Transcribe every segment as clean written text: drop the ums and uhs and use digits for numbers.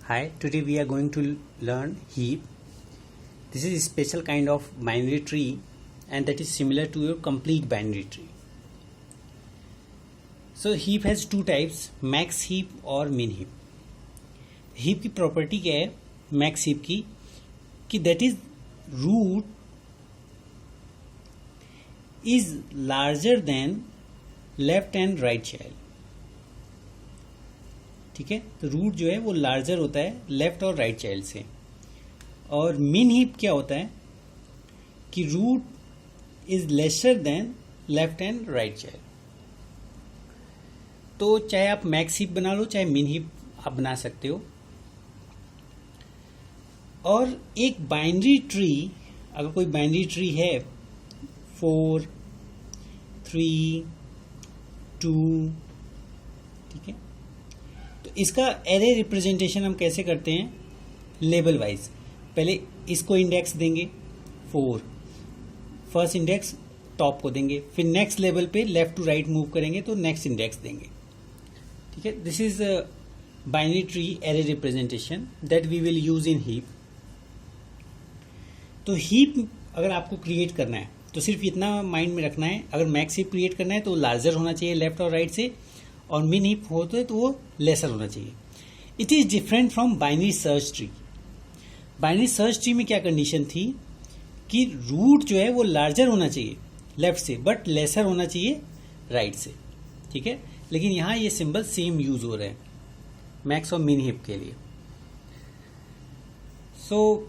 Hi, today we are going to learn heap. This is a special kind of binary tree and that is similar to your complete binary tree. So heap has two types, max heap और min heap. Heap की property क्या है max heap की कि that is root is larger than left and right child. ठीक है, तो root जो है वो लार्जर होता है लेफ्ट और राइट चाइल्ड से. और मिन हीप क्या होता है कि root is lesser than left and right child. तो चाहे आप मैक्स हीप बना लो चाहे मिन हीप आप बना सकते हो. और एक बाइनरी ट्री, अगर कोई बाइनरी ट्री है 4, 3, 2, ठीक है, तो इसका एरे रिप्रेजेंटेशन हम कैसे करते हैं लेबल वाइज. पहले इसको इंडेक्स देंगे 4, फर्स्ट इंडेक्स टॉप को देंगे, फिर नेक्स्ट लेवल पे लेफ्ट टू राइट मूव करेंगे तो नेक्स्ट इंडेक्स देंगे. ठीक है, this is binary tree array representation that we will use in heap. तो हीप अगर आपको क्रिएट करना है तो सिर्फ इतना माइंड में रखना है, अगर मैक्स हीप क्रिएट करना है तो लार्जर होना चाहिए लेफ्ट और राइट से, और मिन हीप हो तो वो लेसर होना चाहिए. It is different from binary search tree. Binary search tree में क्या कंडीशन थी कि रूट जो है वो लार्जर होना चाहिए लेफ्ट से बट लेसर होना चाहिए राइट से. ठीक है, लेकिन यहां ये सिंबल सेम यूज हो रहे हैं मैक्स और मिन हीप के लिए. सो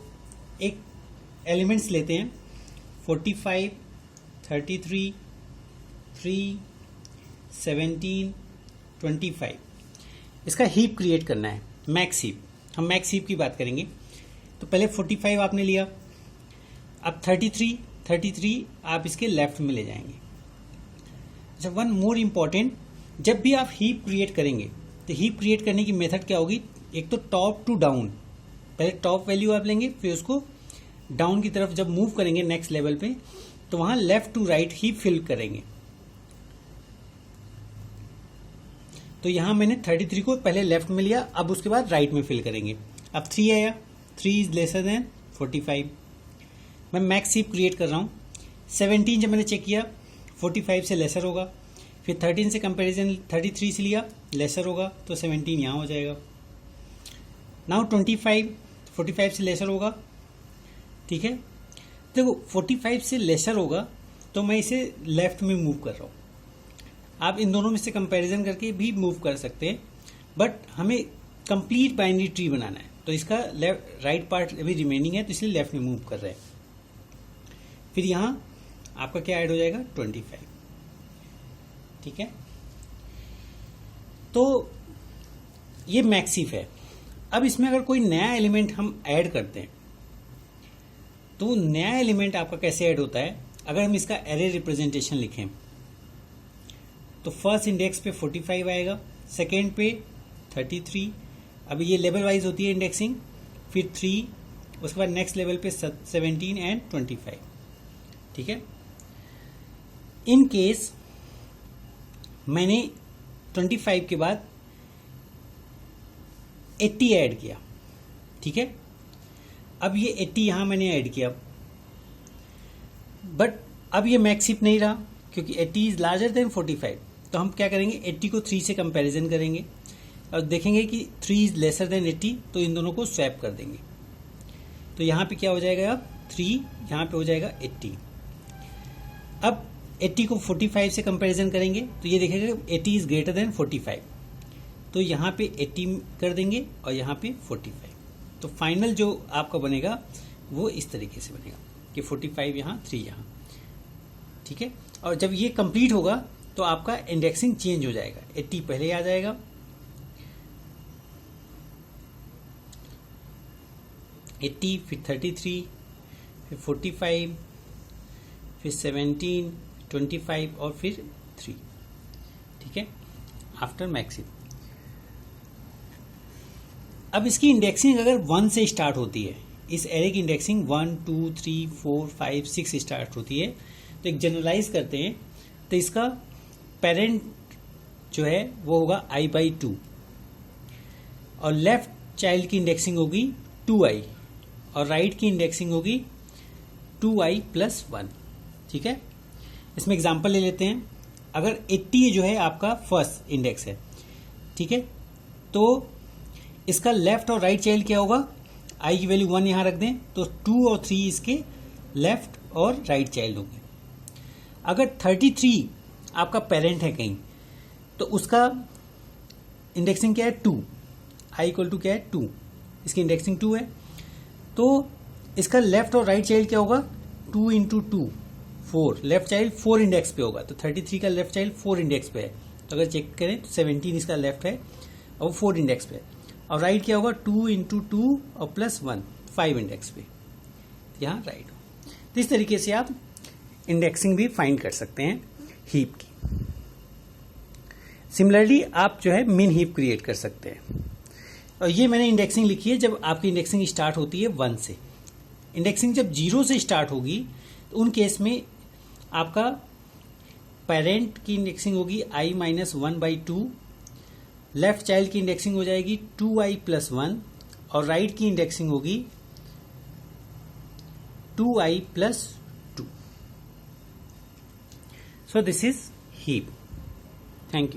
एक एलिमेंट्स लेते हैं 45, 33, 3, 17, 25. इसका हीप क्रिएट करना है मैक्स हीप. हम मैक्स हीप की बात करेंगे. तो पहले 45 आपने लिया, अब 33 आप इसके लेफ्ट में ले जाएंगे. अच्छा, वन मोर इंपॉर्टेंट, जब भी आप हीप क्रिएट करेंगे तो हीप क्रिएट करने की मेथड क्या होगी, एक तो टॉप टू डाउन. पहले टॉप वैल्यू आप लेंगे, फिर उसको डाउन की तरफ जब मूव करेंगे नेक्स्ट लेवल पे तो वहां लेफ्ट टू राइट ही फिल करेंगे. तो यहां मैंने 33 को पहले लेफ्ट में लिया, अब उसके बाद राइट में फिल करेंगे. अब 3 आया, 3 इज लेसर देन 45. मैं मैक्स हीप क्रिएट कर रहा हूं. 17 जब मैंने चेक किया 45 से लेसर होगा, फिर 13 से कंपैरिजन 33 से लिया लेसर होगा तो 17 यहां हो जाएगा. नाउ 25 45 से लेसर होगा. ठीक है, देखो 45 से लेसर होगा तो मैं इसे लेफ्ट में मूव कर रहा हूं. आप इन दोनों में से कंपैरिजन करके भी मूव कर सकते हैं, बट हमें कंप्लीट बाइनरी ट्री बनाना है तो इसका राइट पार्ट अभी रिमेनिंग है तो इसलिए लेफ्ट में मूव कर रहे हैं. फिर यहां आपका क्या ऐड हो जाएगा 25. ठीक है, तो ये मैक्स हीप है. अब इसमें अगर कोई नया एलिमेंट हम ऐड करते हैं तो नया एलिमेंट आपका कैसे ऐड होता है, अगर हम इसका एरे रिप्रेजेंटेशन लिखें तो फर्स्ट इंडेक्स पे 45 आएगा, सेकेंड पे 33. अब ये लेवल वाइज होती है इंडेक्सिंग, फिर 3, उसके बाद नेक्स्ट लेवल पे 17 एंड 25. ठीक है, इन केस मैंने 25 के बाद 80 ऐड किया. ठीक है, अब ये 80 यहां मैंने ऐड किया, बट अब ये मैक्स हीप नहीं रहा क्योंकि 80 इज लार्जर देन 45. तो हम क्या करेंगे 80 को 3 से कंपैरिजन करेंगे और देखेंगे कि 3 इज लेसर देन 80 तो इन दोनों को स्वैप कर देंगे. तो यहां पे क्या हो जाएगा, अब 3 यहां पे हो जाएगा 80. अब 80 को 45 से कंपैरिजन करेंगे तो ये देखेगा 80 इज ग्रेटर देन 45 तो यहां पे 80 कर देंगे और यहां पे 45. तो फाइनल जो आपका बनेगा वो इस तरीके से बनेगा कि 45 यहां 3 यहां. ठीक है, और जब ये कंप्लीट होगा तो आपका इंडेक्सिंग चेंज हो जाएगा. 80 पहले आ जाएगा, 80 फिर 33 फिर 45 फिर 17 25 और फिर 3. ठीक है, आफ्टर मैक्सिम. अब इसकी इंडेक्सिंग अगर 1 से स्टार्ट होती है, इस एरे की इंडेक्सिंग 1, 2, 3, 4, 5, 6 स्टार्ट होती है, तो एक जनरलाइज करते हैं तो इसका पेरेंट जो है वो होगा i/2 और लेफ्ट चाइल्ड की इंडेक्सिंग होगी 2i और राइट की इंडेक्सिंग होगी 2i+1। ठीक है, इसमें एग्जांपल ले लेते हैं। अगर 80 जो है आपका फर्स्ट इंडेक्स है, ठीक है, तो इसका लेफ्ट और राइट चाइल्ड क्या होगा, i की वैल्यू 1 यहां रख दें तो 2 और 3 इसके लेफ्ट और राइट चाइल्ड होंगे। अगर 33 आपका पेरेंट है कहीं, तो उसका इंडेक्सिंग क्या है 2, i इक्वल टू क्या है 2, इसकी इंडेक्सिंग 2 है, तो इसका लेफ्ट और राइट चाइल्ड क्या होगा 2 इंटू 2 4, लेफ्ट चाइल्ड 4 इंडेक्स पे होगा, तो 33 का लेफ्ट चाइल्ड 4 इंडेक्स पे है। तो अगर चेक करें तो 17 इसका लेफ्ट है और 4 इंडेक्स पे है, और राइट क्या होगा 2 इंटू 2 और +1 5 इंडेक्स पे, यहाँ राइट हो। तो इस तरीके से आप इंडेक्सिंग भी फाइंड कर सकते हैं हीप की। सिमिलरली आप जो है मिन हीप क्रिएट कर सकते हैं। और ये मैंने इंडेक्सिंग लिखी है जब आपकी इंडेक्सिंग स्टार्ट होती है 1 से। इंडेक्सिंग जब 0 से स्टार्ट होगी तो उन केस में आपका पेरेंट की इंडेक्सिंग होगी i-1/2, लेफ्ट चाइल्ड की इंडेक्सिंग हो जाएगी 2i+1 और राइट की इंडेक्सिंग होगी 2i+2। So this is heap.